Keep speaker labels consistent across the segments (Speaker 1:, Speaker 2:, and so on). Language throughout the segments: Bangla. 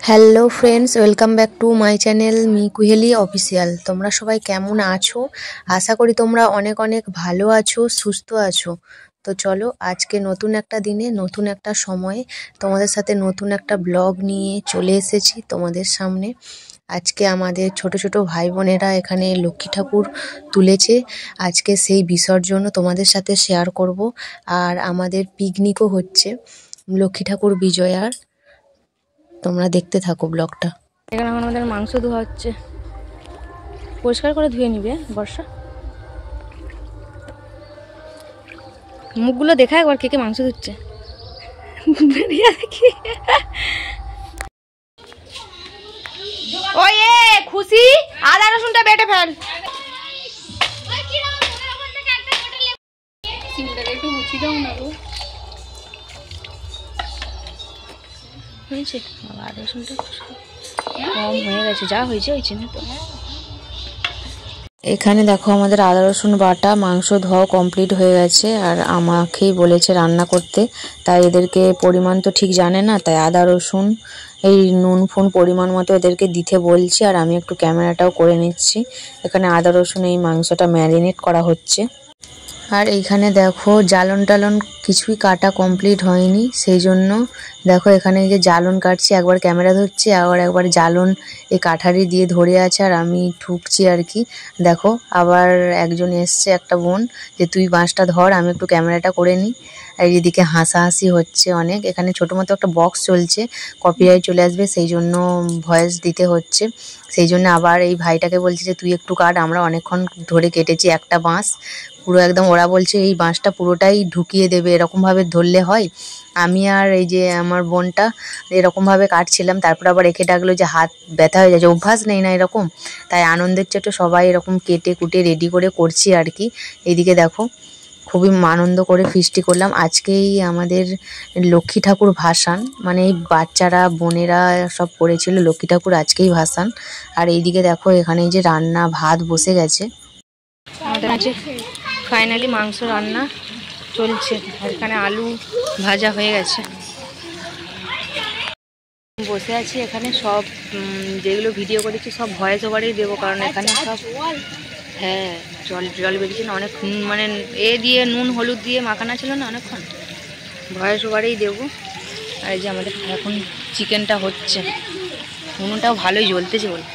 Speaker 1: Hello friends, welcome back to my channel me Kuheli official. তোমরা সবাই কেমন আছো? আশা করি তোমরা অনেক অনেক ভালো আছো, সুস্থ আছো। তো চলো, আজকে নতুন একটা দিনে নতুন একটা সময়ে তোমাদের সাথে নতুন একটা ব্লগ নিয়ে চলে এসেছি তোমাদের সামনে। আজকে আমাদের ছোট ছোট ভাই বোনেরা এখানে লক্ষ্মী ঠাকুর তুলেছে। আজকে সেই বিসর্জনও তোমাদের সাথে শেয়ার করব। আর আমাদের পিকনিকও হচ্ছে লক্ষ্মী ঠাকুর বিজয়ার। তোমরা দেখতে থাকো ব্লগটা।
Speaker 2: এখানে এখন আমাদের মাংস ধোয়া হচ্ছে, পরিষ্কার করে ধুয়ে নিবে বর্ষা। মুখগুলো দেখা একবার কে কে মাংস ধুচ্ছে। ওই খুশি আদা রসুনটা বেটে ফেল। একটু মুছি দাও না গো। হয়েছে আদা রসুনটা কম হয়ে গেছে, যা হয়েছে হয়েছে না তো।
Speaker 1: এখানে দেখো আমাদের আদা রসুন বাটা, মাংস ধোয়া কমপ্লিট হয়ে গেছে। আর আমাকেই বলেছে রান্না করতে, তাই এদেরকে পরিমাণ তো ঠিক জানে না, তাই আদা রসুন এই নুন ফুন পরিমাণ মতো এদেরকে দিতে বলছি। আর আমি একটু ক্যামেরাটাও করে নিচ্ছি। এখানে আদা রসুন এই মাংসটা ম্যারিনেট করা হচ্ছে। আর এইখানে দেখো জ্বালন টালন কিছুই কাটা কমপ্লিট হয়নি, সেই জন্য দেখো এখানে এই যে জ্বালন কাটছি, একবার ক্যামেরা ধরছি আবার একবার জ্বালন এই কাঠারি দিয়ে ধরে আছে আর আমি ঠুকছি আর কি। দেখো আবার একজন এসছে, একটা বোন, যে তুই বাঁশটা ধর, আমি একটু ক্যামেরাটা করে নিই। আর এদিকে হাসাহাসি হচ্ছে অনেক। এখানে ছোটো মতো একটা বক্স চলছে, কপিরাইট চলে আসবে, সেই জন্য ভয়েস দিতে হচ্ছে। সেই জন্য আবার এই ভাইটাকে বলছে যে তুই একটু কাট, আমরা অনেকক্ষণ ধরে কেটেছি একটা বাঁশ পুরো একদম। ওরা বলছে এই বাঁশটা পুরোটাই ঢুকিয়ে দেবে, এরকমভাবে ধরলে হয়। আমি আর এই যে আমার বোনটা এরকমভাবে কাটছিলাম, তারপর আবার রেখে ডাকলো যে হাত ব্যথা হয়ে যাচ্ছে, অভ্যাস নেই না এরকম। তাই আনন্দের চোটে সবাই এরকম কেটে কুটে রেডি করে করছি আর কি। এইদিকে দেখো খুবই আনন্দ করে ফিস্টি করলাম। আজকেই আমাদের লক্ষ্মী ঠাকুর ভাসান, মানে এই বাচ্চারা বোনেরা সব করেছিল লক্ষ্মী ঠাকুর, আজকেই ভাসান। আর এইদিকে দেখো এখানে এই যে রান্না ভাত বসে গেছে।
Speaker 2: আমাদের আছে ফাইনালি মাংস রান্না চলছে, আর এখানে আলু ভাজা হয়ে গেছে। বসে আছি এখানে, সব যেগুলো ভিডিও করেছি সব ভয়েস ওভারেই দেবো, কারণ এখানে সব হ্যাঁ জল জল বেরিয়েছে না অনেক, মানে এ দিয়ে নুন হলুদ দিয়ে মাখানো ছিল না অনেকক্ষণ, ভয়েস ওভারেই দেবো। আর এই যে আমাদের এখন চিকেনটা হচ্ছে, উনুনটাও ভালোই জ্বলতেছে বলে,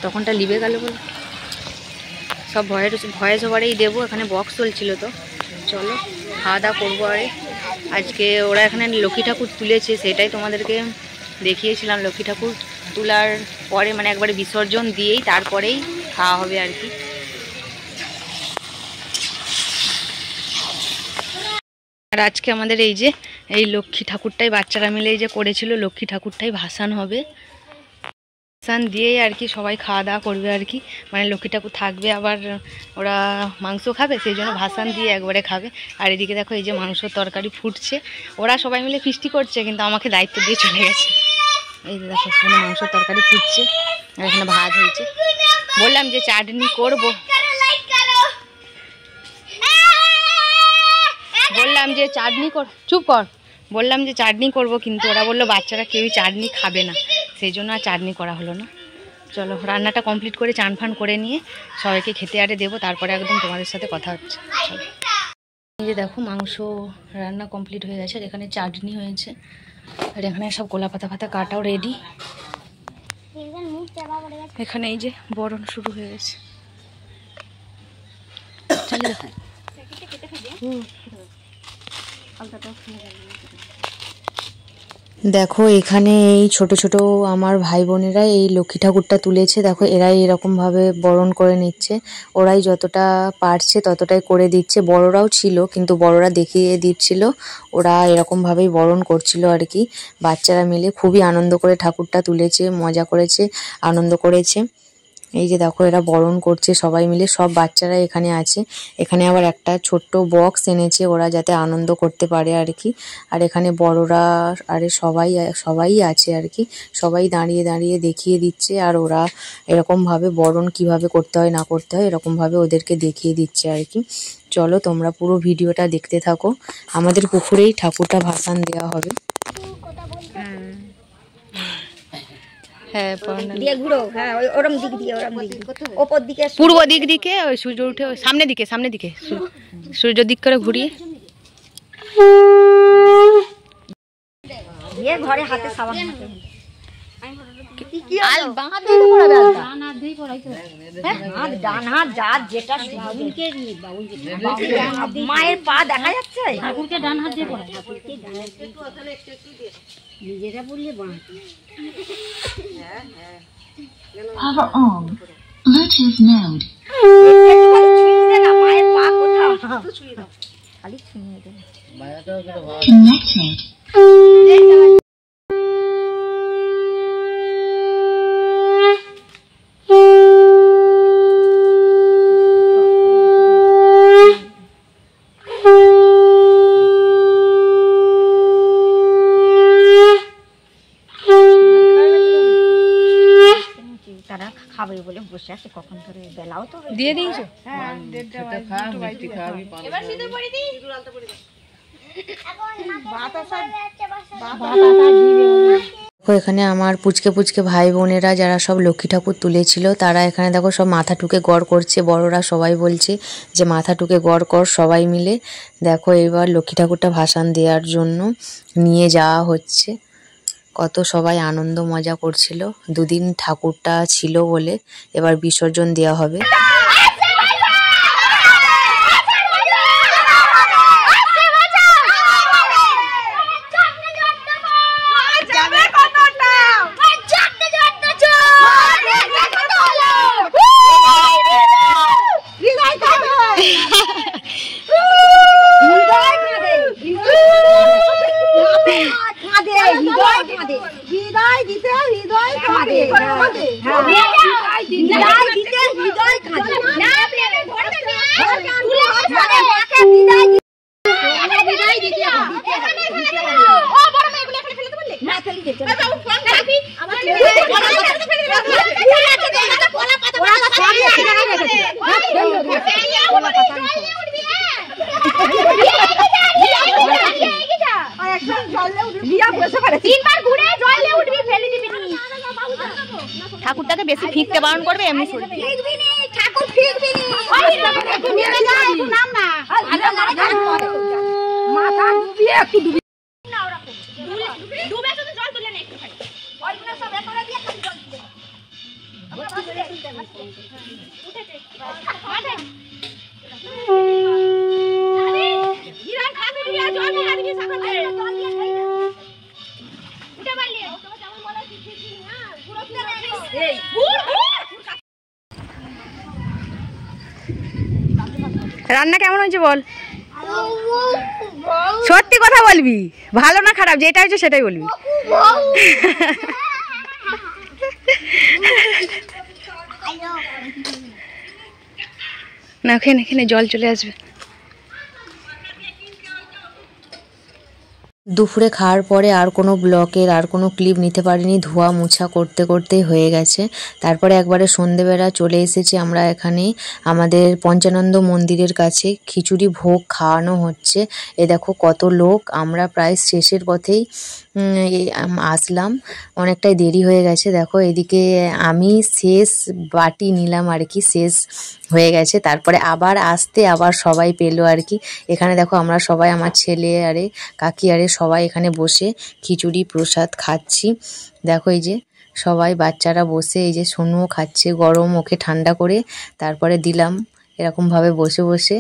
Speaker 2: তখনটা লিবে গেল বলে সব ভয়েস ওভারেই দেবো। এখানে বক্স চলছিল, তো চলো খাওয়া দাওয়া করবো। আরে আজকে ওরা এখানে লক্ষ্মী ঠাকুর তুলেছে, সেটাই তোমাদেরকে দেখিয়েছিলাম। লক্ষ্মী ঠাকুর তোলার পরে মানে একবারে বিসর্জন দিয়েই তারপরেই খাওয়া হবে আর কি। আর আজকে আমাদের এই যে এই লক্ষ্মী ঠাকুরটাই বাচ্চারা মিলে এই যে করেছিল, লক্ষ্মী ঠাকুরটাই ভাসান হবে। ভাসান দিয়েই আর কি সবাই খাওয়া দাওয়া করবে আর কি, মানে লক্ষ্মী ঠাকুর থাকবে, আবার ওরা মাংস খাবে, সেই জন্য ভাসান দিয়ে একবারে খাবে। আর এদিকে দেখো এই যে মাংসর তরকারি ফুটছে, ওরা সবাই মিলে ফিস্টি করছে, কিন্তু আমাকে দায়িত্ব দিয়ে চলে গেছে। এই যে দেখো এখানে মাংসর তরকারি ফুটছে, আর এখানে ভাত হয়েছে। বললাম যে চাটনি করবো, বললাম যে চাটনি কর, চুপ কর, বললাম যে চাটনি করব, কিন্তু ওরা বললো বাচ্চারা কেউই চাটনি খাবে না, সেই জন্য আর চাটনি করা হলো না। চলো রান্নাটা কমপ্লিট করে চান ফান করে নিয়ে সবাইকে খেতে আরে দেবো, তারপরে একদম তোমাদের সাথে কথা হচ্ছে। চলো এই যে দেখো মাংস রান্না কমপ্লিট হয়ে গেছে, আর এখানে চাটনি হয়েছে, আর এখানে সব গোলা পাতা ফাতা কাটাও রেডি। এখানে এই যে বরণ শুরু হয়ে গেছে। চলো দেখো
Speaker 1: দেখো এখানে এই ছোট ছোট আমার ভাই বোনেরা এই লক্ষ্মী ঠাকুরটা তুলেছে। দেখো এরাই এরকম ভাবে বরণ করে নিচ্ছে, ওরাই যতটা পারছে ততটাই করে দিচ্ছে। বড়রাও ছিল, কিন্তু বড়রা দেখিয়ে দিচ্ছিল, ওরা এরকম ভাবেই বরণ করছিল আর কি। বাচ্চারা মিলে খুবই আনন্দ করে ঠাকুরটা তুলেছে, মজা করেছে, আনন্দ করেছে। এই যে দেখো এরা বরণ করছে সবাই মিলে, সব বাচ্চারা এখানে আছে। এখানে আবার একটা ছোট্ট বক্স এনেছে ওরা যাতে আনন্দ করতে পারে আর কি। আর এখানে বড়রা আরে সবাই সবাই আছে আর কি, সবাই দাঁড়িয়ে দাঁড়িয়ে দেখিয়ে দিচ্ছে। আর ওরা এরকমভাবে বরণ কিভাবে করতে হয় না করতে হয় এরকমভাবে ওদেরকে দেখিয়ে দিচ্ছে আর কি। চলো তোমরা পুরো ভিডিওটা দেখতে থাকো। আমাদের পুকুরেই ঠাকুরটা ভাসান দেওয়া হবে।
Speaker 2: হ্যাঁ
Speaker 3: দিয়ে ঘুরো, হ্যাঁ ওরম দিক দিয়ে, ওরম দিক ওপর দিকে,
Speaker 2: পূর্ব দিকে ওই সূর্য উঠে ওই সামনের দিকে সূর্য দিক করে ঘুরিয়ে
Speaker 3: দিয়ে ঘরে হাতে সাবান ডান হাত যার যেটা মায়ের পা দেখা যাচ্ছে, ঠাকুরকে ডান হাত দিয়ে পড়ায়, নিজেরা বললে
Speaker 4: Power on. Bluetooth mode.
Speaker 3: মায়ের পা কোথাও খালি ছুঁয়ে দেবে।
Speaker 4: Connected.
Speaker 3: তারা খাবে বলে বসে আছে, কখন ধরে বেলাও তো
Speaker 2: দিয়ে দিয়েছো।
Speaker 1: এখানে আমার পুচকে পুচকে ভাই বোনেরা যারা সব লক্ষ্মী ঠাকুর তুলেছিল তারা এখানে দেখো সব মাথা টুকে গড় করছে, বড়রা সবাই বলছে যে মাথা টুকে গড় কর সবাই মিলে। দেখো এবার লক্ষ্মী ঠাকুরটা ভাসান দেওয়ার জন্য নিয়ে যাওয়া হচ্ছে। কত সবাই আনন্দ মজা করছিল, দুদিন ঠাকুরটা ছিল বলে এবার বিসর্জন দেওয়া হবে।
Speaker 2: ঠাকুরটাকে বেশি ফিকতে বারণ করবে, এমনি
Speaker 3: ঠাকুর ফিরবি মাথা ডুবিয়ে একটু ডুবি ডুবে শুধু জল তুলে নে একটুখানি, ওইগুলো সব এতটা দিয়ে খালি জল দিতে উঠেছে মাঠে আরে হিরান খাবে দিয়া জল দিয়ে আজকে সকাল থেকে জল দিয়ে খাই না উঠে পারলি তোমার কেমন বলা ঠিক ঠিক না পুরো এই
Speaker 2: রান্না কেমন হয়েছে বল, সত্যি কথা বলবি, ভালো না খারাপ, যেটা হয়েছে সেটাই বলবি। না এখানে জল চলে আসবে।
Speaker 1: দুপুরে খাওয়ার পরে আর কোনো ব্লকের আর কোনো ক্লিপ নিতে পারিনি, ধোয়া মোছা করতে করতেই হয়ে গেছে। তারপরে একবারে সন্ধেবেলা চলে এসেছি আমরা এখানে আমাদের পঞ্চানন্দ মন্দিরের কাছে, খিচুড়ি ভোগ খাওয়ানো হচ্ছে। এ দেখো কত লোক, আমরা প্রায় শেষের পথেই আসলাম, অনেকটাই দেরি হয়ে গেছে। দেখো এদিকে আমি শেষ বাটি নিলাম আর কি, শেষ হয়ে গেছে, তারপরে আবার আসতে আবার সবাই পেলো আর কি। এখানে দেখো আমরা সবাই, আমার ছেলে আরে কাকি আরে সবাই এখানে বসে খিচুড়ি প্রসাদ খাচ্ছি। দেখো এই যে সবাই বাচ্চারা বসে, এই যে সোনুও খাচ্ছে গরম, ওকে ঠান্ডা করে তারপরে দিলাম। এরকমভাবে বসে বসে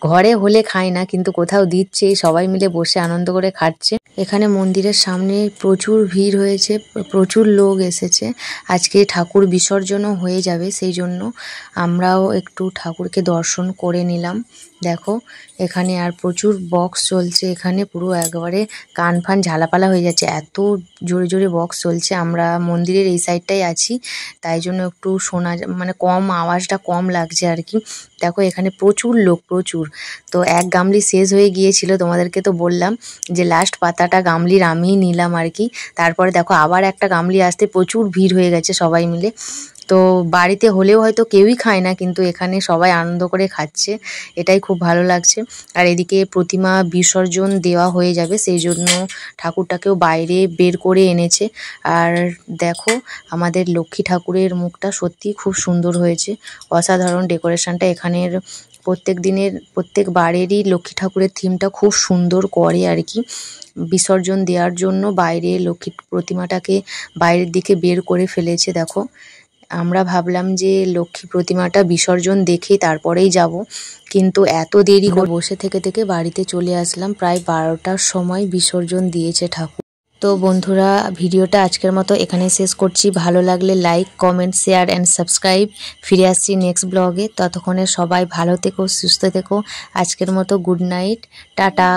Speaker 1: ঘরে হলে খাই না, কিন্তু কোথাও দিচ্ছে, সবাই মিলে বসে আনন্দ করে খাচ্ছে। এখানে মন্দিরের সামনে প্রচুর ভিড় হয়েছে, প্রচুর লোক এসেছে। আজকে ঠাকুর বিসর্জনও হয়ে যাবে, সেই জন্য আমরাও একটু ঠাকুরকে দর্শন করে নিলাম। দেখো এখানে আর প্রচুর বক্স চলছে, এখানে পুরো একবারে কান ফান ঝালাপালা হয়ে যাচ্ছে, এত জোরে জোরে বক্স চলছে। আমরা মন্দিরের এই সাইডটাই আছি, তাই জন্য একটু শোনা মানে কম, আওয়াজটা কম লাগছে আর কি। দেখো এখানে প্রচুর লোক, প্রচুর। তো এক গামলি শেষ হয়ে গিয়েছিল, তোমাদেরকে তো বললাম যে লাস্ট পাতাটা গামলির আমিই নিলাম আর কি। তারপরে দেখো আবার একটা গামলি আসতে প্রচুর ভিড় হয়ে গেছে সবাই মিলে। তো বাড়িতে হলেও হয়তো কেউই খায় না, কিন্তু এখানে সবাই আনন্দ করে খাচ্ছে, এটাই খুব ভালো লাগছে। আর এদিকে প্রতিমা বিসর্জন দেওয়া হয়ে যাবে, সেই জন্য ঠাকুরটাকেও বাইরে বের করে এনেছে। আর দেখো আমাদের লক্ষ্মী ঠাকুরের মুখটা সত্যি খুব সুন্দর হয়েছে, অসাধারণ ডেকোরেশনটা। এখানের প্রত্যেক বারেরই লক্ষ্মী ঠাকুরের থিমটা খুব সুন্দর করে আর কি। বিসর্জন দেওয়ার জন্য বাইরে লক্ষ্মী প্রতিমাটাকে বাইরের দিকে বের করে ফেলেছে। দেখো আমরা ভাবলাম যে লক্ষ্মী প্রতিমাটা বিসর্জন দেখেই তারপরেই যাব, কিন্তু এত দেরি করে বসে থেকে বাড়িতে চলে আসলাম। প্রায় 12টার সময় বিসর্জন দিয়েছে ঠাকুর। তো বন্ধুরা, ভিডিওটা আজকের মতো এখানে শেষ করছি। ভালো লাগলে like, comment, share and subscribe. ফিরে আসছি নেক্সট ব্লগে, ততক্ষণে সবাই ভালো থেকো, সুস্থ থেকো। আজকের মতো গুড নাইট, টাটা।